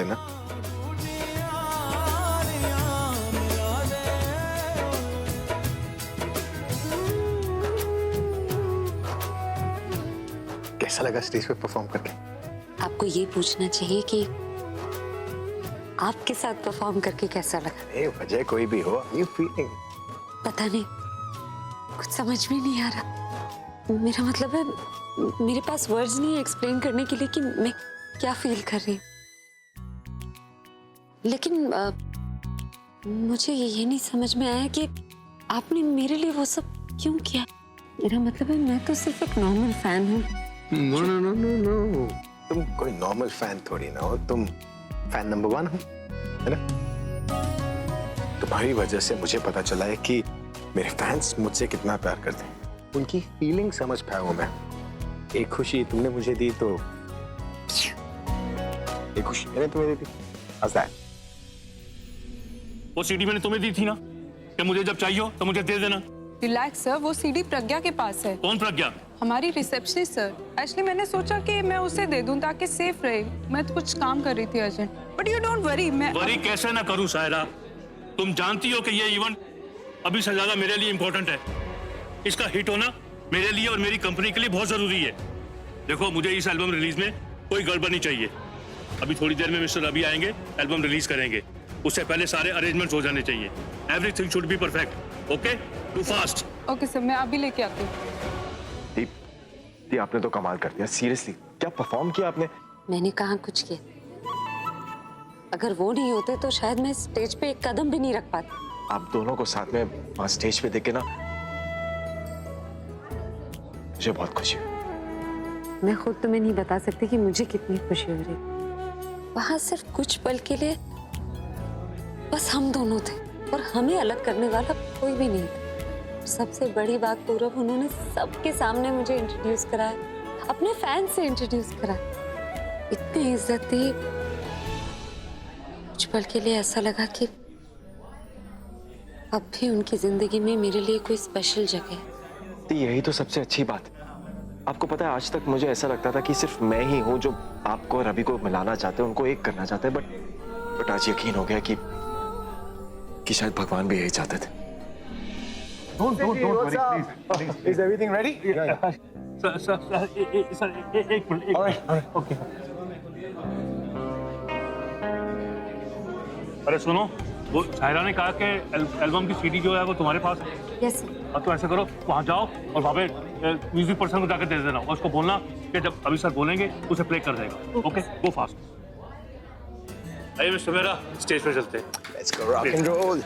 ना। कैसा लगा स्टेज पे परफॉर्म करके? आपको ये पूछना चाहिए कि आपके साथ परफॉर्म करके कैसा लगा? ए वजह कोई भी हो, यू फीलिंग? पता नहीं, कुछ समझ में नहीं आ रहा। मेरा मतलब है, मेरे पास वर्ड्स नहीं है एक्सप्लेन करने के लिए कि मैं क्या फील कर रही हूँ। लेकिन मुझे ये नहीं समझ में आया कि आपने मेरे लिए वो सब क्यों किया। मेरा मतलब है, मैं तो सिर्फ एक नॉर्मल फैन हूँ। No no no no no, तुम कोई नॉर्मल फैन थोड़ी ना हो, तुम फैन नंबर 1 हो, है ना? तुम्हारी वजह से मुझे पता चला है कि मेरे फैंस मुझसे कितना प्यार करते हैं। उनकी फीलिंग समझ पाया हूं मैं। एक खुशी तुमने मुझे दी तो एक खुशी मैंने तुम्हें दी। हंसा है। वो सीडी मैंने तुम्हें दी थी ना कि मुझे जब चाहिए हो तो मुझे दे देना। रिलैक्स सर, वो सीडी प्रज्ञा के पास है। कौन प्रज्ञा? हमारी रिसेप्शनिस्ट सर। एक्चुअली मैंने सोचा कि मैं उसे दे दूं ताकि सेफ रहे। मैं तो कुछ काम कर रही थी urgent. But you don't worry, मैं वरी कैसे ना करूं सायरा? तुम जानती हो कि ये इवेंट अभी से ज्यादा मेरे लिए इंपॉर्टेंट है। इसका हिट होना मेरे लिए और मेरी कंपनी के लिए बहुत जरूरी है। देखो, मुझे इस एल्बम रिलीज में कोई गड़बड़ नहीं चाहिए। अभी थोड़ी देर में मिस्टर रवि आएंगे, एल्बम रिलीज करेंगे। उससे पहले सारे अरेंजमेंट्स हो जाने चाहिए। Everything should be perfect. Okay, too fast. Okay sir, मैं अभी लेके आती हूँ। दीप, आपने तो कमाल कर दिया। सीरियसली, क्या परफॉर्म किया आपने? मैंने कहाँ कुछ किया। अगर वो नहीं होते तो शायद मैं स्टेज पे एक कदम भी नहीं रख पाती। आप दोनों को साथ में वहां स्टेज पे देख के ना मुझे बहुत खुशी हुई। मैं खुद तुम्हें नहीं बता सकती कि मुझे कितनी खुशी हो रही। वहां सिर्फ कुछ पल के लिए बस हम दोनों थे और हमें अलग करने वाला कोई भी नहीं था। सबसे बड़ी बात पूरब, उन्होंने सबके सामने मुझे इंट्रोड्यूस कराया, अपने फैन से इंट्रोड्यूस कराया, इतनी इज्जत दी। कुछ पल के लिए ऐसा लगा कि अब भी उनकी जिंदगी में मेरे लिए कोई स्पेशल जगह है। तो यही तो सबसे अच्छी बात है। आपको पता है, आज तक मुझे ऐसा लगता था कि सिर्फ मैं ही हूं जो आपको और रवि को मिलाना चाहते हैं, उनको एक करना चाहते हैं, बट आज यकीन हो गया कि शायद भगवान भी यही चाहते थे। Don't worry, please. Is everything ready? Yeah. Sir, एक मिनट। All right. Okay. अरे सुनो, वो सायरा ने कहा कि एल्बम की सीडी जो है वो तुम्हारे पास है। यस। अब तो ऐसा करो, वहाँ जाओ और वहाँ पे म्यूजिक पर्सन को जाकर दे देना और उसको बोलना कि जब अभी सर बोलेंगे उसे प्ले कर देगा। ओके, गो फास्ट। आइए मिस्टर मेरा, स्टेज पे चलते हैं। Let's go rock and roll.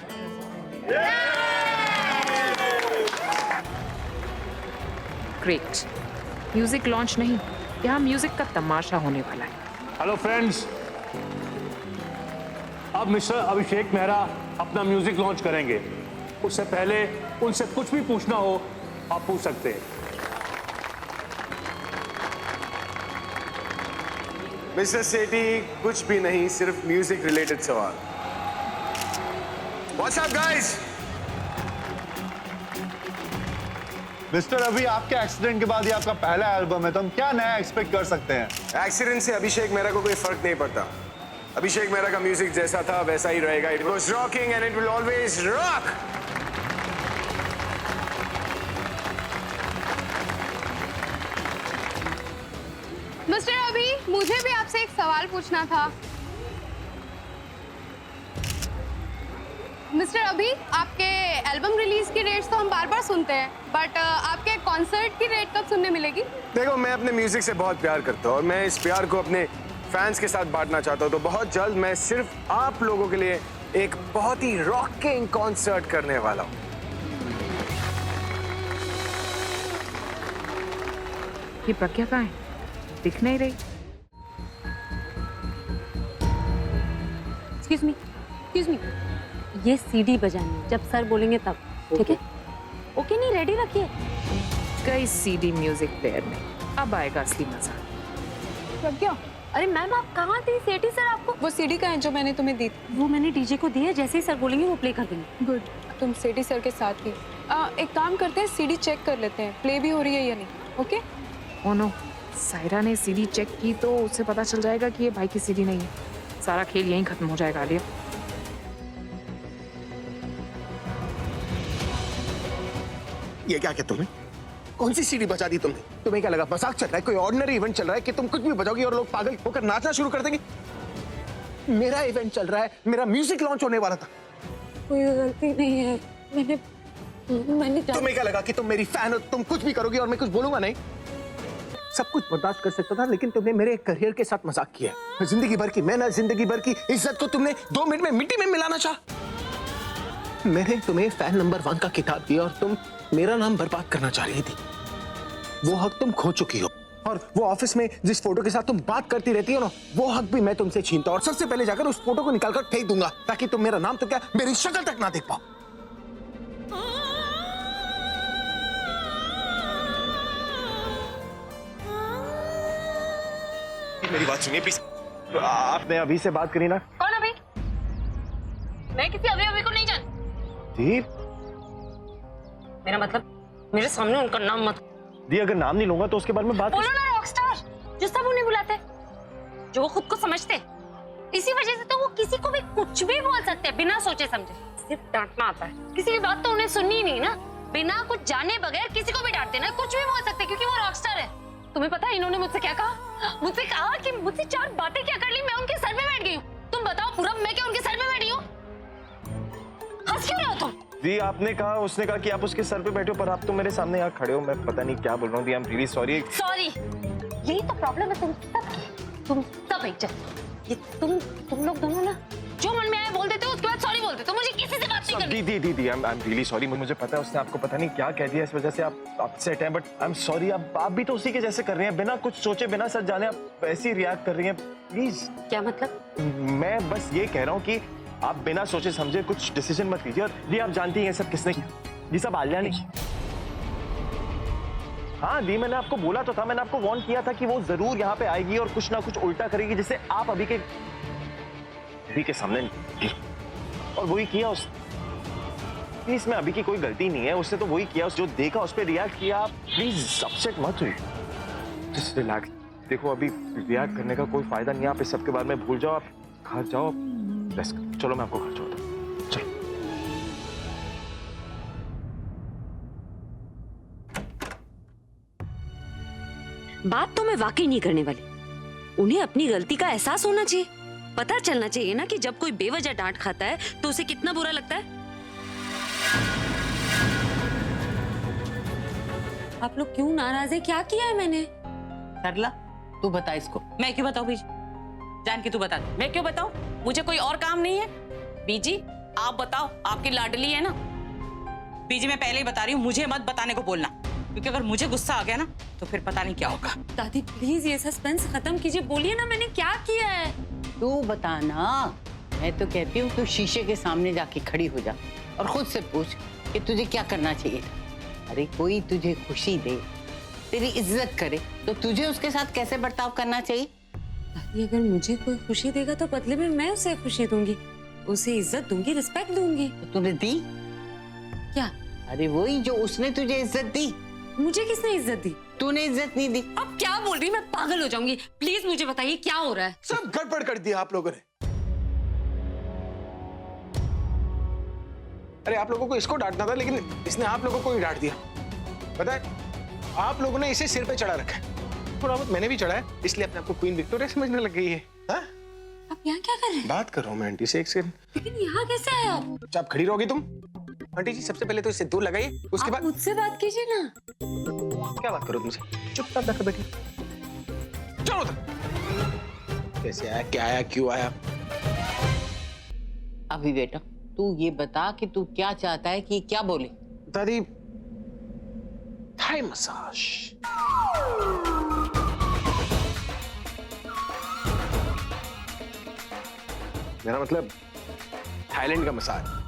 Great. Music launch नहीं, यहाँ म्यूजिक का तमाशा होने वाला है। हेलो फ्रेंड्स, अब मिस्टर अभिषेक मेहरा अपना म्यूजिक लॉन्च करेंगे। उससे पहले उनसे कुछ भी पूछना हो आप पूछ सकते हैं। मिस्टर सेठी, कुछ भी नहीं, सिर्फ म्यूजिक रिलेटेड सवाल। What's up, guys? Mister Ravi, आपके एक्सीडेंट के बाद ये आपका पहला एल्बम है, तो हम क्या नया एक्सपेक्ट कर सकते हैं? एक्सीडेंट से अभिषेक मेहरा को कोई फर्क नहीं पड़ता। अभिषेक मेहरा का म्यूजिक जैसा था वैसा ही रहेगा। It was rocking and it will always rock. Mister अभी, मुझे भी आपसे एक सवाल पूछना था। मिस्टर अभी, आपके एल्बम रिलीज की डेट्स तो हम बार बार सुनते हैं, बट आपके कॉन्सर्ट की डेट कब सुनने मिलेगी? देखो, मैं अपने म्यूजिक से बहुत प्यार करता हूँ और मैं इस प्यार को अपने फैंस के साथ बांटना चाहता हूँ। तो बहुत जल्द मैं सिर्फ आप लोगों के लिए एक बहुत ही रॉकिंग कॉन्सर्ट करने वाला हूँ। ये प्रज्ञा कहाँ है? दिख नहीं रही। एक्सक्यूज मी, ये सीडी बजानी है, जब सर बोलेंगे तब, ठीक है? ओके नहीं, रेडी रखिए। गई सीडी म्यूजिक प्लेयर में, अब आएगा असली मजा। प्रज्ञा, अरे मैम, आप कहाँ थी? सेठी सर आपको वो सीडी का है जो मैंने तुम्हें दी थी। वो मैंने डीजे को दी है, जैसे ही सर बोलेंगे वो प्ले कर देंगे। गुड, तुम सेठी सर के साथ थी। एक काम करते हैं, सीडी चेक कर लेते हैं, प्ले भी हो रही है या नहीं। ओके? ओ नो, सायरा ने सीडी चेक की तो उसे पता चल जाएगा कि ये भाई की सीडी नहीं है। सारा खेल यहीं खत्म हो जाएगा आलिया। ये क्या किया तुमने? कौन सी सीढ़ी बजा दी तुमने? तुम्हें क्या लगा मजाक चल रहा है, कोई ऑर्डिनरी इवेंट चल रहा है कि तुम कुछ भी बजाओगी और लोग पागल होकर नाचना शुरू कर देंगे? मेरा इवेंट चल रहा है, मेरा म्यूजिक लॉन्च होने वाला था। कोई गलती नहीं है, मैंने तुम्हें क्या लगा कि तुम मेरी फैन हो, तुम कुछ भी करोगी और मैं कुछ बोलूंगा नहीं? सब कुछ बर्दाश्त कर सकता था, लेकिन तुमने मेरे करियर के साथ मजाक किया। जिंदगी भर की मेहनत, जिंदगी भर की इज्जत को तुमने 2 मिनट में मिट्टी में मिलाना चाहा। मैंने तुम्हें फैन नंबर 1 का खिताब दिया और तुम मेरा नाम बर्बाद करना चाह रही थी। वो हक तुम खो चुकी हो, और वो ऑफिस में जिस फोटो के साथ तुम बात करती रहती हो ना, वो हक भी मैं तुमसे छीनता हूं और सबसे पहले जाकर उस फोटो को निकालकर फेंक दूंगा, ताकि तुम मेरा नाम तो क्या मेरी शक्ल तक ना देख पाओ। मेरी बात सुनिए प्लीज। आपने अभी से बात करी ना? कौन अभी? मैं किसी अभी को नहीं जानती। जी मेरा मतलब मेरे सामने उनका नाम मत। दी, अगर नाम नहीं लूंगा तो उसके बारे में बात बोलो ना रॉकस्टार, जो सब उन्हें बुलाते, जो वो खुद को समझते। इसी वजह से तो वो किसी को भी कुछ भी बोल सकते हैं बिना सोचे समझे। सिर्फ डांटना आता है, किसी की बात तो उन्हें सुननी ही नहीं ना। बिना कुछ जाने बगैर किसी को भी डांटते ना, कुछ भी बोल सकते क्योंकि वो रॉकस्टार है। तुम्हें पता है इन्होंने मुझसे क्या कहा? मुझसे कहा कि मुझसे 4 बातें क्या कर ली, मैं उनके सर पे बैठ गई हूँ। तुम बताओ पूरब, मैं क्या उनके सर पे बैठी हूँ? हंस क्यों रहे हो तुम? जी आपने कहा, उसने कहा कि आप उसके सर पे बैठे हो, पर आप तो मेरे सामने यहाँ खड़े हो। मैं पता नहीं क्या बोल रहा हूँ। दी, I am really sorry. Sorry, यही तो प्रॉब्लम है तुम सबकी। तुम सब एक जैसे, ये तुम लोग दोनों ना जो मन में आए बोल देते हो, उसके बाद सॉरी बोल देते हो। मुझे किसी से बात नहीं करनी। दी, आई एम रियली सॉरी। मुझे पता है उसने आपको पता नहीं क्या कह दिया, इस वजह से आप अपसेट हैं, बट आई एम सॉरी। आप भी तो उसी के जैसे कर रहे हैं, बिना कुछ सोचे, बिना सच जाने आप ऐसी रिएक्ट कर रही हैं। प्लीज। क्या मतलब? मैं बस ये कह रहा हूँ कि आप बिना सोचे समझे कुछ डिसीजन मत लीजिए। और ये आप जानती हैं ये सब किसने किया? ये सब आलिया ने किया। हाँ दी, मैंने आपको बोला तो था, मैंने आपको वार्न किया था कि वो जरूर यहाँ पे आएगी और कुछ ना कुछ उल्टा करेगी, जिससे आप अभी के सामने गिर। और वही किया उसने। इसमें अभी की कोई गलती नहीं है, उसने तो वही किया। जो देखा उस पर रिएक्ट किया। आप प्लीज अपसेट मत हुई, जस्ट रिलैक्स। देखो अभी रिएक्ट करने का कोई फायदा नहीं है। आप इस सब के बारे में भूल जाओ, आप घर जाओ, रेस्ट करो। चलो मैं आपको घर छोड़ता हूँ, चलो। बात तो मैं वाकई नहीं करने वाली। उन्हें अपनी गलती का एहसास होना चाहिए, पता चलना चाहिए ना कि जब कोई बेवजह डांट खाता है तो उसे कितना बुरा लगता है। आप लोग क्यों नाराज है? क्या किया है मैंने? सरला, तू बता इसको। मैं क्यों बताऊं बीजी? जान के तू बता दे। मैं क्यों बताऊं? मुझे कोई और काम नहीं है। बीजी आप बताओ, आपकी लाडली है ना। बीजी मैं पहले ही बता रही हूँ, मुझे मत बताने को बोलना, क्योंकि अगर मुझे गुस्सा आ गया ना तो फिर पता नहीं क्या होगा। दादी प्लीज ये सस्पेंस खत्म कीजिए, बोलिए ना मैंने क्या किया है। तू बताना। मैं तो कहती हूँ तू शीशे के सामने जाके खड़ी हो जा और खुद से पूछ कि तुझे क्या करना चाहिए। अरे कोई तुझे खुशी दे, तेरी इज्जत करे, तो तुझे उसके साथ कैसे बर्ताव करना चाहिए? दादी अगर मुझे कोई खुशी देगा तो बदले में मैं उसे खुशी दूंगी, उसे इज्जत दूंगी, रिस्पेक्ट दूंगी। तो तूने दी क्या? अरे वही जो उसने तुझे इज्जत दी। मुझे किसने इज्जत दी? तूने इज्जत नहीं दी। अब क्या बोल रही? मैं पागल हो जाऊंगी। प्लीज मुझे बताइए क्या हो रहा है। सब गड़बड़ कर दिया आप लोगों ने। अरे आप लोगों को इसको डांटना था, लेकिन इसने आप लोगों को ही डांट दिया। पता है आप लोगों ने इसे सिर पे चढ़ा रखा है, थोड़ा बहुत मैंने भी चढ़ा है, इसलिए अपने आपको क्वीन विक्टोरिया समझने लग गई है। हाँ? आप यहाँ क्या कर रहे हैं? बात कर रहा हूँ मैं आंटी से, एक सेकंड। लेकिन यहाँ कैसे आए आप? आप खड़ी रहोगी तुम? आंटी जी सबसे पहले तो इससे दूर लगाइए, उसके बाद मुझसे बात कीजिए ना। क्या बात करो तुमसे? चुपचाप जाकर बैठिए। चलो उधर। कैसे आया, क्या आया, क्यों आया? अभी बेटा तू ये बता कि तू क्या चाहता है कि क्या बोले? दादी थाई मसाज। मेरा मतलब थाईलैंड का मसाज।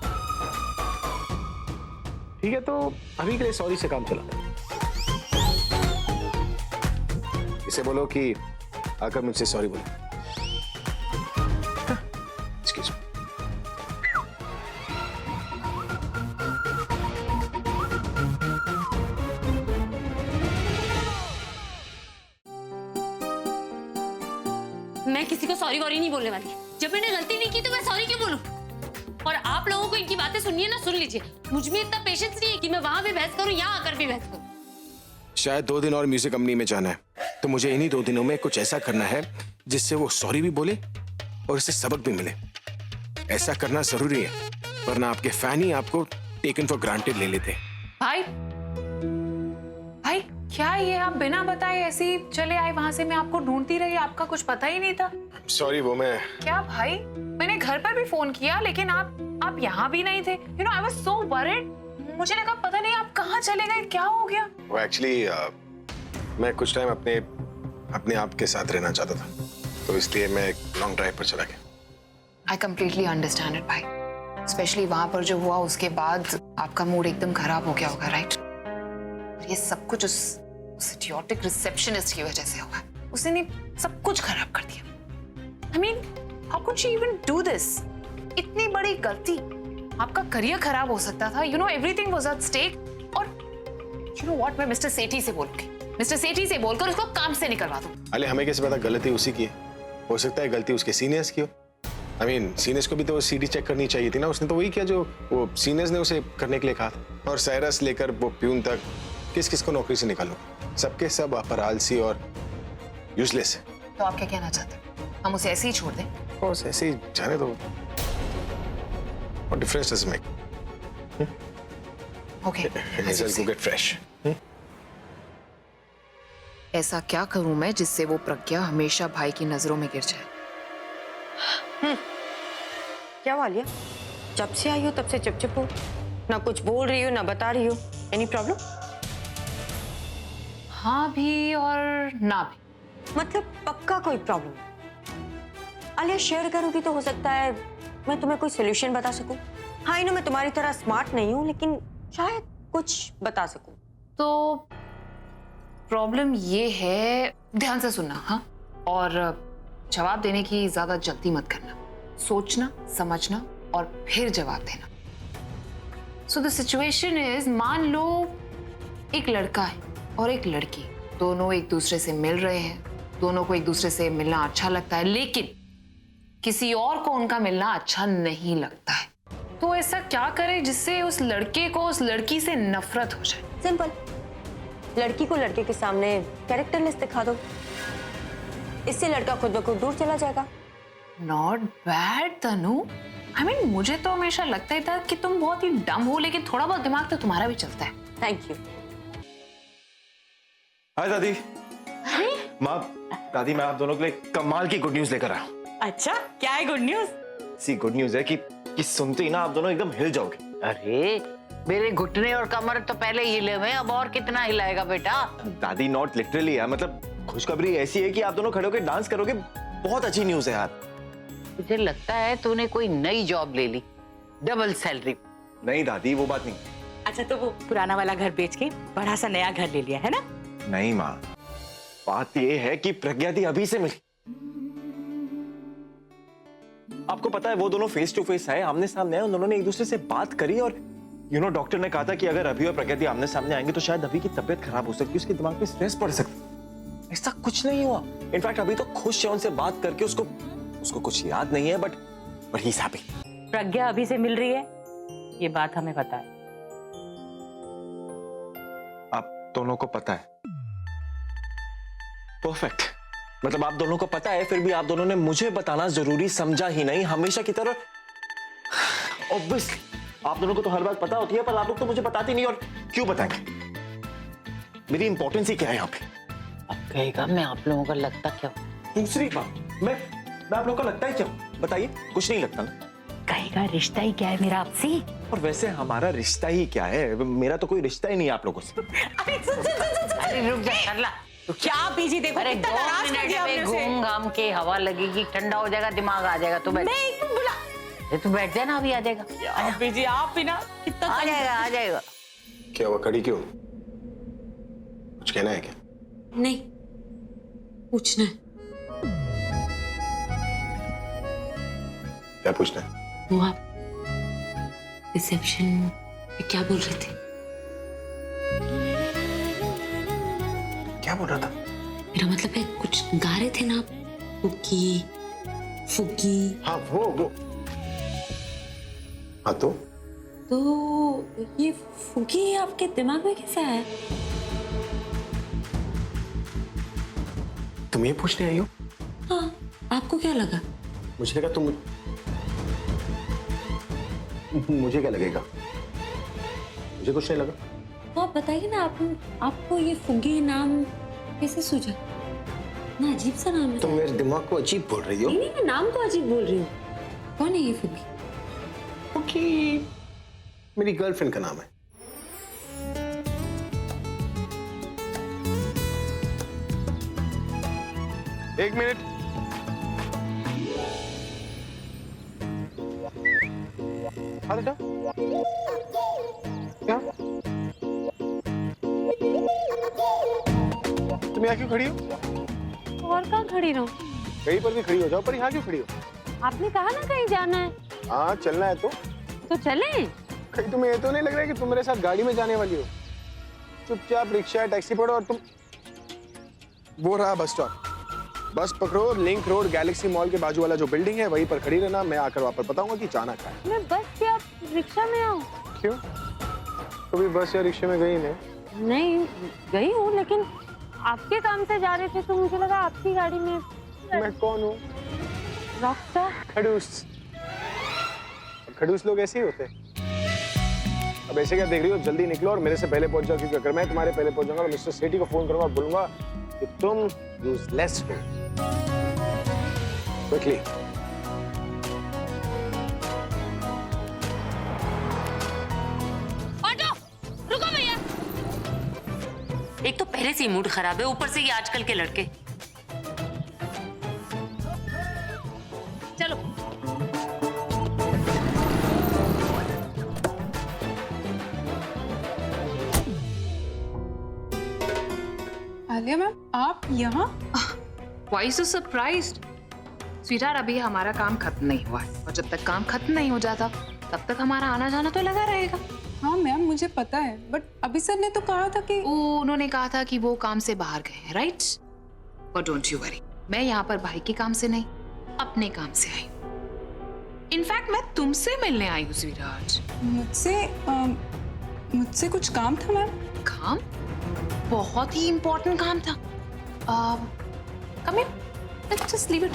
ठीक है तो अभी के लिए सॉरी से काम चला। इसे बोलो कि आकर मुझसे सॉरी बोलो। Excuse me. मैं किसी को सॉरी वॉरी नहीं बोलने वाली। जब मैंने गलती नहीं की तो मैं सॉरी क्यों बोलूं? और आप लोगों को इनकी बातें सुननी है ना, सुन लीजिए। मुझ में इतना पेशेंस नहीं है कि मैं वहां भी बहस करूं, यहाँ आकर भी बहस करूं। शायद 2 दिन और म्यूजिक कंपनी में जाना है, तो मुझे इन्हीं 2 दिनों में कुछ ऐसा करना है जिससे वो सॉरी भी बोले और इससे सबक भी मिले। ऐसा करना जरूरी है, वरना आपके फैन ही आपको टेकन फॉर ग्रांटेड ले लेते। भाई भाई क्या ये आप बिना बताए ऐसे ही चले आए वहां से? मैं आपको ढूंढती रही, आपका कुछ पता ही नहीं था। सॉरी, वो मैं क्या भाई, मैंने घर पर भी फोन किया लेकिन आप यहाँ भी नहीं थे। You know I was so worried. मुझे लगा पता नहीं आप कहाँ चले गए, क्या हो गया? वो एक्चुअली मैं कुछ टाइम अपने आप के साथ रहना चाहता था, तो इसलिए मैं एक लॉन्ग ड्राइव पर चला गया। आई कंप्लीटली अंडरस्टैंड इट भाई, स्पेशली वहां पर जो हुआ उसके बाद आपका मूड एकदम खराब हो गया होगा, राइट? ये सब कुछ उस इडियोटिक रिसेप्शनिस्ट की वजह से हुआ। उसने सब कुछ खराब कर दिया। I mean, how could she even do this? इतनी बड़ी गलती, आपका करियर खराब हो सकता था। You know, everything was at stake. और you know what, मैं मिस्टर सेठी से बोलूंगी, मिस्टर सेठी से बोलकर उसको काम से निकलवा दूं। अरे हमें कैसे पता गलती उसी की है? हो सकता है गलती उसके सीनियर्स की हो। I mean, सीनियर्स को भी तो सीडी चेक करनी चाहिए थी ना। उसने तो वही किया जो वो सीनियर्स ने उसे करने के लिए कहा था। और साइरस लेकर वो प्यून तक किस किस को नौकरी से निकालो, सबके सब आप पर आलसी और यूजलेस है। तो आप क्या कहना चाहते हैं? हम उसे ऐसे ही छोड़ दें? बस ऐसे ही जाने दो। What difference does it make? Okay. May as well go get fresh. ऐसा क्या करूं मैं जिससे वो प्रज्ञा हमेशा भाई की नजरों में गिर जाए? क्या वालिया, जब से आई हो तब से चुप हो, ना कुछ बोल रही हो ना बता रही हो। Any problem? हाँ भी और ना भी। मतलब पक्का कोई प्रॉब्लम? आलिया शेयर करोगी तो हो सकता है मैं तुम्हें कोई सोल्यूशन बता सकूं। हाँ इनो मैं तुम्हारी तरह स्मार्ट नहीं हूं, लेकिन शायद कुछ बता सकूं। तो प्रॉब्लम ये है, ध्यान से सुनना हाँ, और जवाब देने की ज्यादा जल्दी मत करना, सोचना समझना और फिर जवाब देना। सो द सिचुएशन इज, मान लो एक लड़का है और एक लड़की, दोनों एक दूसरे से मिल रहे हैं, दोनों को एक दूसरे से मिलना अच्छा लगता है, लेकिन किसी और को उनका मिलना अच्छा नहीं लगता है। तो ऐसा क्या करे जिससे उस लड़के को उस लड़की से नफरत हो जाए? सिंपल, लड़की को लड़के के सामने कैरेक्टर लिस्ट दिखा दो, इससे लड़का खुद ब खुद दूर चला जाएगा। Not bad Tanu. I mean, मुझे तो हमेशा लगता ही था कि तुम बहुत ही डम हो, लेकिन थोड़ा बहुत दिमाग तो तुम्हारा भी चलता है। Thank you. हाय दादी। माँ, दादी मैं आप दोनों के लिए कमाल की गुड न्यूज लेकर आया हूँ। अच्छा, क्या है गुड न्यूज? सी गुड न्यूज है कि सुनते ही ना आप दोनों एकदम हिल जाओगे। अरे मेरे घुटने और कमर तो पहले हिले हुए, अब और कितना हिलाएगा बेटा? दादी नॉट लिटरली यार, मतलब खुशखबरी ऐसी है कि आप दोनों खड़े होकर डांस करोगे। बहुत अच्छी न्यूज है यार। मुझे लगता है तूने कोई नई जॉब ले ली, डबल सैलरी। नहीं दादी वो बात नहीं। अच्छा तो वो पुराना वाला घर बेच के बड़ा सा नया घर ले लिया है ना? नहीं माँ, बात ये है कि प्रज्ञा दी अभी से मिली। आपको पता है वो दोनों फेस टू फेस आए, आमने सामने आए, उन्होंने एक दूसरे से बात करी और डॉक्टर ने कहा था कि अगर अभी और प्रज्ञा दी आमने सामने आएंगे तो शायद अभी की तबीयत खराब हो सकती है, उसके दिमाग पे स्ट्रेस पड़ सकता। ऐसा कुछ नहीं हुआ। इनफैक्ट अभी तो खुश है उनसे बात करके, उसको कुछ याद नहीं है, बट ही इज हैप्पी। प्रज्ञा अभी से मिल रही है, ये बात हमें पता है। आप दोनों को पता है? परफेक्ट। मतलब आप दोनों को पता है, फिर भी आप दोनों ने मुझे बताना जरूरी समझा ही नहीं, हमेशा की तरह। ऑब्वियसली आप दोनों को तो हर बात पता होती है, पर आप लोग तो मुझे बताते नहीं, और क्यों बताएंगे? मेरी इंपॉर्टेंस ही क्या है यहाँ पे? अब कहेगा मैं आप लोगों का लगता क्या? दूसरी बात, मैं आप लोगों का लगता है क्या? बताइए, कुछ नहीं लगता ना। कहेगा रिश्ता ही क्या है मेरा आपसे? और वैसे हमारा रिश्ता ही क्या है? मेरा तो कोई रिश्ता ही नहीं है आप लोगों से। अरे रुक जा सरला, क्या बीजी देखो, अरे 2 मिनट में घूम घाम के हवा लगेगी, ठंडा हो जाएगा, दिमाग आ जाएगा। तू बैठ, तू बैठ जा ना, अभी आ जाएगा। बीजी आप भी ना कितना आ जाएगा। क्या हुआ, खड़ी क्यों? कुछ कहना है क्या? नहीं, पूछना है। क्या पूछना है? वो आप रिसेप्शन में क्या बोल रहे थे? क्या बोल रहा था? मेरा मतलब है कुछ गा रहे थे ना आप, कुकी फुग्गी। हाँ वो हाँ तो ये फुग्गी आपके दिमाग में कैसे आया? तुम ये पूछने आई हो? हाँ, आपको क्या लगा? मुझे लगा तुम मुझे क्या लगेगा? मुझे कुछ नहीं लगा। तो आप बताइए ना, आपको ये फुग्गी नाम कैसे सूझा? ना अजीब सा नाम है। तुम मेरे दिमाग को अजीब बोल रही हो। नहीं, मैं नाम को अजीब बोल रही हूँ। कौन है ये फुग्गी? फुग्गी मेरी गर्लफ्रेंड का नाम है। एक मिनट। हाँ बेटा, क्या तुम यहाँ क्यों खड़ी हो? और कहाँ खड़ी रहूं? कहीं पर भी खड़ी हो जाओ, पर यहाँ क्यों खड़ी हो? आपने कहा ना कहीं जाना है, हाँ चलना है तो चलें। कहीं तुम्हें ये तो नहीं लग रहा है कि तुम मेरे साथ गाड़ी में जाने वाली हो? चुपचाप रिक्शा या टैक्सी पकड़ो और तुम वो रहा बस स्टॉप। बस पकड़ो, लिंक रोड गैलेक्सी मॉल के बाजू वाला जो बिल्डिंग है वहीं पर खड़ी रहना। मैं आकर वापस बताऊंगा कि जाना कहाँ है। मैं बस या रिक्शा में आऊं? क्यों, कभी बस या रिक्शे में गई नहीं? नहीं गई हूँ, लेकिन आपके काम से जा रहे थे तो मुझे लगा आपकी गाड़ी में। मैं कौन हूँ? रॉकस्टार। खड़ूस। खड़ूस लोग ऐसे ही होते हैं। अब ऐसे क्या देख रही हो? जल्दी निकलो और मेरे से पहले पहुंच जाओ, क्योंकि अगर मैं तुम्हारे पहले पहुंच जाऊंगा तो मिस्टर सेठी को फोन करूंगा और बोलूंगा कि तुम यूजलेस हो। क्विकली। ऑटो रुको भैया। एक तो पहले से ही मूड खराब है, ऊपर से ये आजकल के लड़के। चलो। आलिया मैम, आप यहाँ? Why so surprised? स्वीटहार्ट, अभी हमारा काम खत्म नहीं हुआ है और जब तक काम खत्म नहीं हो जाता तब तक हमारा आना जाना तो लगा रहेगा। हाँ मैम, मुझे पता है, बट अभी सर ने तो कहा था कि उन्होंने कहा था कि वो काम से बाहर गए हैं, राइट? और डोंट यू वरी, मैं यहाँ पर भाई के काम से नहीं, अपने काम से आई हूँ। इनफैक्ट मैं तुमसे मिलने आई हूँ स्वीटहार्ट। मुझसे कुछ काम था मैम। काम? बहुत ही इंपॉर्टेंट काम था। Come here, let's just leave it.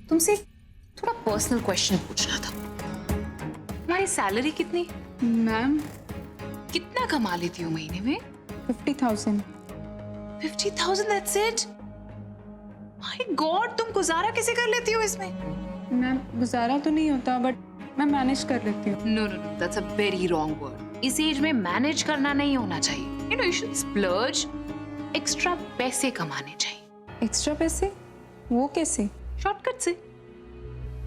तुमसे थोड़ा पर्सनल क्वेश्चन पूछना था। तुम्हारी सैलरी कितनी? मैम कितना कमा लेती हो महीने में? 50,000। 50,000, that's it? My God, तुम गुजारा कैसे कर लेती हो इसमें? मैम गुजारा तो नहीं होता, बट मैं मैनेज कर लेती हूँ। No, no, no, that's a very wrong word. इस एज में मैनेज करना नहीं होना चाहिए। You know, you should splurge. Extra पैसे कमाने चाहिए। एक्स्ट्रा पैसे? वो कैसे? शॉर्टकट से।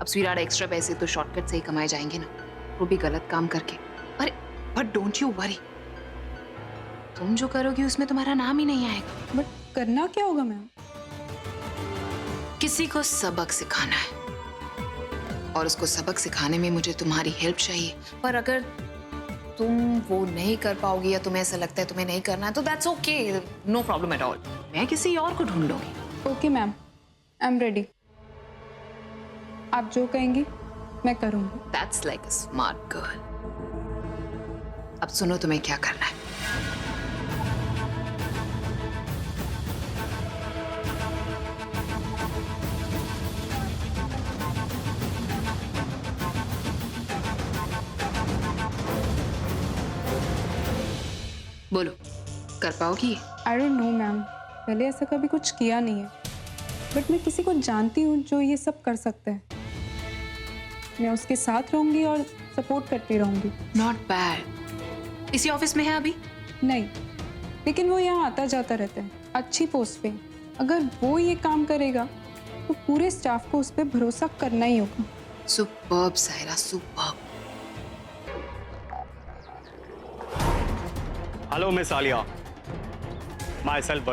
अब स्वीटहार्ट, एक्स्ट्रा पैसे तो शॉर्टकट से ही कमाए जाएंगे ना, वो भी गलत काम करके। अरे बट डोंट यू वरी, तुम जो करोगी उसमें तुम्हारा नाम ही नहीं आएगा। बट करना क्या होगा मैम? किसी को सबक सिखाना है और उसको सबक सिखाने में मुझे तुम्हारी हेल्प चाहिए। पर अगर तुम वो नहीं कर पाओगी या तुम्हें ऐसा लगता है तुम्हें नहीं करना है तो that's okay, no problem at all. मैं किसी और को ढूंढ लूंगी। Okay ma'am, I am ready. आप जो कहेंगी मैं करूंगी। That's like a smart girl. अब सुनो तुम्हें क्या करना है। बोलो, कर पाओगी? आई डोंट नो मैम, पहले ऐसा कभी कुछ किया नहीं है, बट मैं किसी को जानती हूँ जो ये सब कर सकता है। मैं उसके साथ रहूंगी और सपोर्ट करती रहूंगी। Not bad. इसी ऑफिस में है अभी? नहीं, लेकिन वो यहाँ आता जाता रहता है, अच्छी पोस्ट पे। अगर वो ये काम करेगा तो पूरे स्टाफ को उस पर भरोसा करना ही होगा। Superb Saira, superb. Hello miss Alia, myself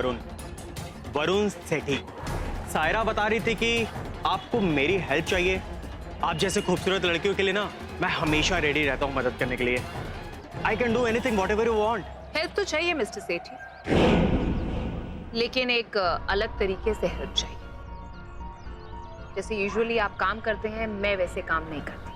Varun Sethi. Saira बता रही थी कि आपको मेरी हेल्प चाहिए। आप जैसे खूबसूरत लड़कियों के लिए ना मैं हमेशा रेडी रहता हूँ मदद करने के लिए। I can do anything, what ever you want. Help तो चाहिए मिस्टर सेठी। लेकिन एक अलग तरीके से हेल्प चाहिए। जैसे यूजुअली आप काम करते हैं, मैं वैसे काम नहीं करती।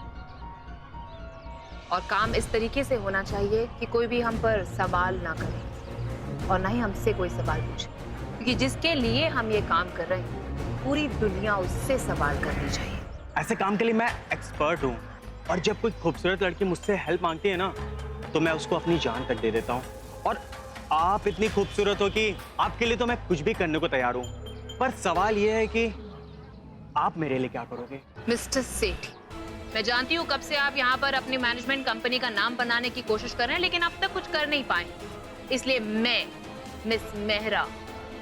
और काम इस तरीके से होना चाहिए कि कोई भी हम पर सवाल ना करे और ना ही हमसे कोई सवाल पूछे, क्योंकि जिसके लिए हम ये काम कर रहे हैं पूरी दुनिया उससे सवाल करनी चाहिए। ऐसे काम के लिए मैं एक्सपर्ट हूँ, और जब कोई खूबसूरत लड़की मुझसे हेल्प मांगती है ना, तो मैं उसको अपनी जान तक दे देता हूँ। और आप इतनी खूबसूरत हो कि आपके लिए तो मैं कुछ भी करने को तैयार हूँ। पर सवाल यह है कि आप मेरे लिए क्या करोगे? मिस्टर सेठी, मैं जानती हूँ कब से आप यहाँ पर अपनी मैनेजमेंट कंपनी का नाम बनाने की कोशिश कर रहे हैं, लेकिन अब तक कुछ कर नहीं पाए। इसलिए मैं मिस मेहरा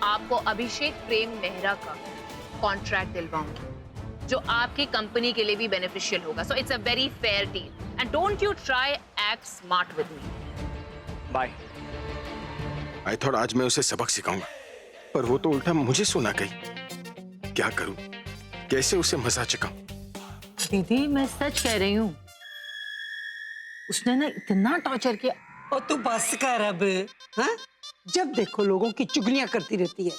आपको अभिषेक प्रेम मेहरा का कॉन्ट्रैक्ट दिलवाऊंगी, जो आपकी कंपनी के लिए भी बेनिफिशियल होगा। So it's a very fair deal and don't you try act smart with me. Bye. I thought आज मैं उसे सबक सिखाऊंगा, पर वो तो उल्टा मुझे सुना गई। क्या करूं? कैसे उसे मजा चखाऊं? दीदी मैं सच कह रही हूँ, उसने ना इतना टॉर्चर किया। और तू बस कर अब, हाँ? जब देखो लोगों की चुगलियां करती रहती है।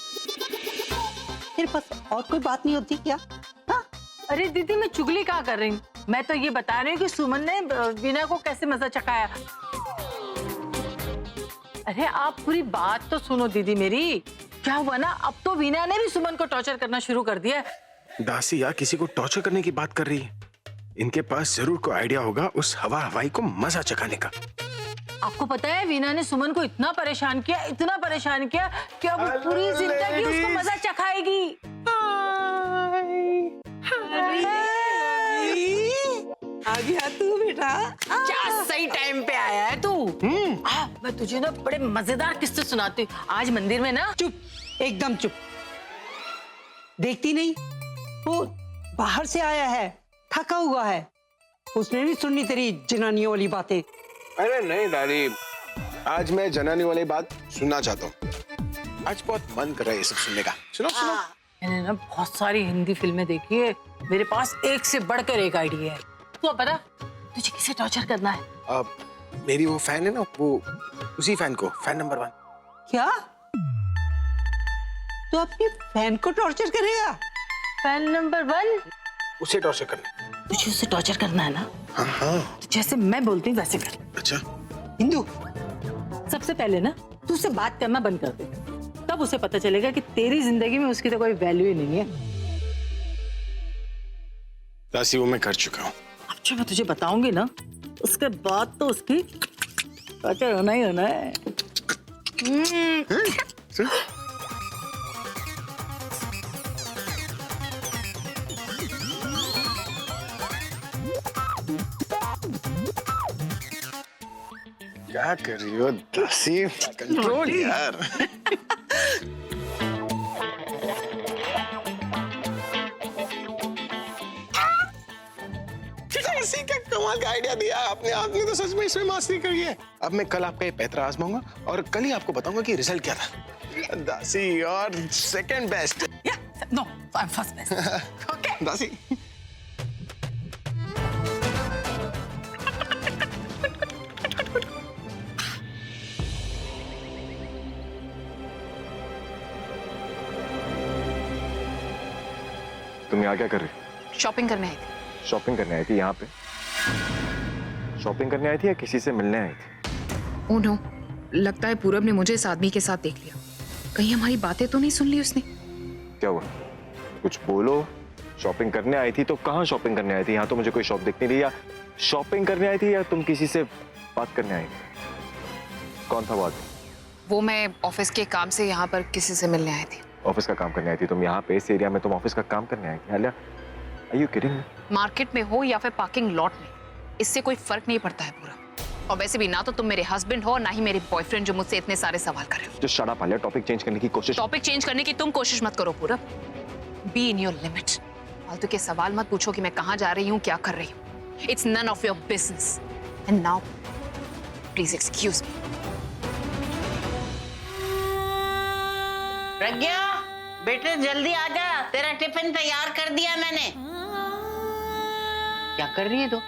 तेरे पास और कोई बात नहीं होती क्या? हाँ? अरे दीदी मैं चुगली क्या कर रही हूँ, मैं तो ये बता रही हूँ कि सुमन ने वीना को कैसे मजा चखाया। अरे आप पूरी बात तो सुनो दीदी मेरी। क्या हुआ ना, अब तो वीना ने भी सुमन को टॉर्चर करना शुरू कर दिया है। दासी यार, किसी को टॉर्चर करने की बात कर रही है। इनके पास जरूर कोई आइडिया होगा उस हवाई को मजा चखाने का। आपको पता है वीना ने सुमन को इतना परेशान किया कि अब पूरी जिंदगी उसको मजा चखाएगी। आ गया तू बेटा। क्या सही टाइम पे आया है तू। मैं तुझे ना बड़े मजेदार किस्से सुनाती हूँ आज मंदिर में ना। चुप, एकदम चुप। देखती नहीं, वो बाहर से आया है, थका हुआ है, उसने भी सुननी तेरी जनानियों वाली बातें। अरे नहीं डैडी, आज मैं जनानी वाली बात सुनना चाहता हूँ। आज बहुत मन कर रहा है ये सब सुनने का। सुनो सुनो। मैंने ना बहुत सारी हिंदी फिल्में देखी है, मेरे पास एक से बढ़कर एक आइडिया है। तू अब बता, तुझे किसे टॉर्चर करना है? अब मेरी वो फैन है ना, वो उसी फैन को, फैन नंबर 1। क्या? तो अपनी फैन को टॉर्चर करेगा? Fan number 1? उसे टॉर्चर करना। तुझे उसे टॉर्चर करना है ना? हाँ हाँ। तो जैसे मैं बोलती हूँ वैसे कर। अच्छा। हिंदू, सबसे पहले ना तू उससे बात करना बंद कर दे, तब उसे पता चलेगा कि तेरी जिंदगी में उसकी तो कोई वैल्यू ही नहीं है। दासी वो मैं कर चुका हूँ। अब जो मैं तुझे बताऊंगी ना, उसके बाद तो उसकी टॉर्चर होना ही होना है। क्या कर रही हो दासी? कंट्रोल यार। दासी क्या कमाल का आइडिया दिया आपने तो सच में इसमें मास्टरी करी है। अब मैं कल आपका ये पैतरा आजमाऊंगा और कल ही आपको बताऊंगा कि रिजल्ट क्या था। दासी और second best. No, I am first best. Okay Daisy. तुम यहाँ क्या कर रही हो? शॉपिंग करने आई थी। शॉपिंग करने आई थी यहाँ पे? शॉपिंग करने आई थी या किसी से मिलने आई थी? ओह नो, लगता है पूरब ने मुझे इस आदमी के साथ देख लिया। कहीं हमारी बातें तो नहीं सुन ली उसने? क्या हुआ? कुछ बोलो। शॉपिंग करने आई थी तो कहाँ शॉपिंग करने आई थी? यहाँ तो मुझे कोई शॉप दिख नहीं रही। या शॉपिंग करने आई थी या तुम किसी से बात करने आई थी? कौन था वो आदमी? वो मैं ऑफिस के काम से यहाँ पर किसी से मिलने आई थी। ऑफिस का काम करने आई थी तुम यहाँ पे? इस एरिया में तुम ऑफिस का काम करने आई थी? Are you kidding me? Market में हो या फिर पार्किंग लॉट में, इससे कोई फर्क नहीं पड़ता है पूरा। और वैसे भी ना तो तुम मेरे हस्बैंड हो, ना ही मेरे बॉयफ्रेंड जो मुझसे इतने सारे सवाल कर रहे हो। Just shut up, Alia. Topic change करने की कोशिश। टॉपिक चेंज करने की तुम कोशिश मत करो पूरा। Be in your limit. फालतू के सवाल मत पूछो कि मैं कहाँ जा रही हूँ, क्या कर रही हूँ। It's none of your business. And now please excuse me. Pragya, बेटे जल्दी आ जा, तेरा टिफिन तैयार कर दिया मैंने। क्या कर रही है तू?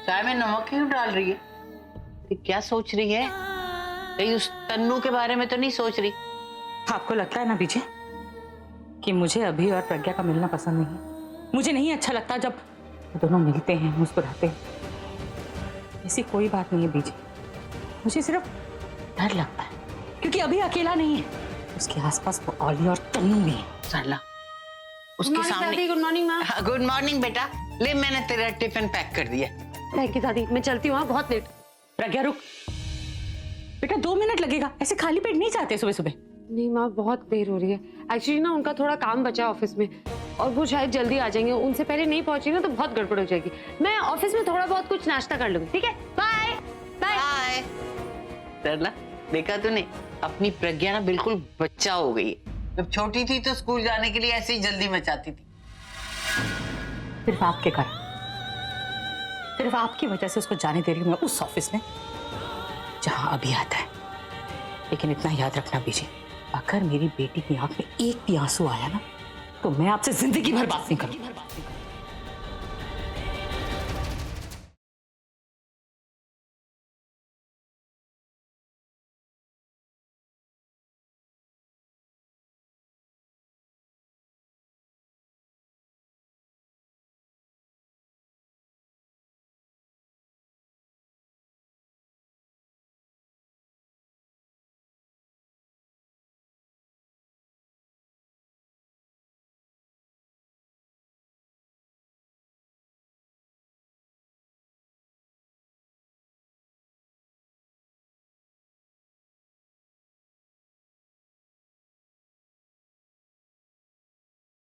चाय में नमक क्यों डाल रही है? तो क्या सोच रही है? कहीं उस तन्नू के बारे में तो नहीं सोच रही? आपको लगता है ना बीजे कि मुझे अभी और प्रज्ञा का मिलना पसंद नहीं है। मुझे नहीं अच्छा लगता जब वो दोनों मिलते हैं, मुस्कुराते हैं। ऐसी कोई बात नहीं है बीजे, मुझे सिर्फ डर लगता है क्योंकि अभी अकेला नहीं है, उसके आसपास वो ऑली और तन्नू भी है। सरला, उसके सामने। गुड मॉर्निंग माँ। गुड मॉर्निंग बेटा, ले मैंने तेरा टिफिन पैक कर दिया। थैंक यू दादी, मैं चलती हूँ, बहुत लेट। प्रज्ञा रुक बेटा, 2 मिनट लगेगा, ऐसे खाली पेट नहीं जाते सुबह सुबह। नहीं माँ, बहुत देर हो रही है। एक्चुअली ना उनका थोड़ा काम बचा ऑफिस में और वो शायद जल्दी आ जाएंगे। उनसे पहले नहीं पहुंची ना तो बहुत गड़बड़ हो जाएगी। मैं ऑफिस में थोड़ा बहुत कुछ नाश्ता कर लूंगी, ठीक है? Bye bye. बाय। सरला, देखा तूने, अपनी प्रज्ञा ना बिल्कुल बच्चा हो गई है। जब छोटी थी तो स्कूल जाने के लिए ऐसे ही जल्दी मचाती थी। सिर्फ आपके कारण, सिर्फ आपकी वजह से उसको जाने दे रही हूँ मैं उस ऑफिस में जहां अभी आता है। लेकिन इतना याद रखना बीजी, अगर मेरी बेटी की आंख में एक भी आंसू आया ना तो मैं आपसे जिंदगी भर बात नहीं करूंगी।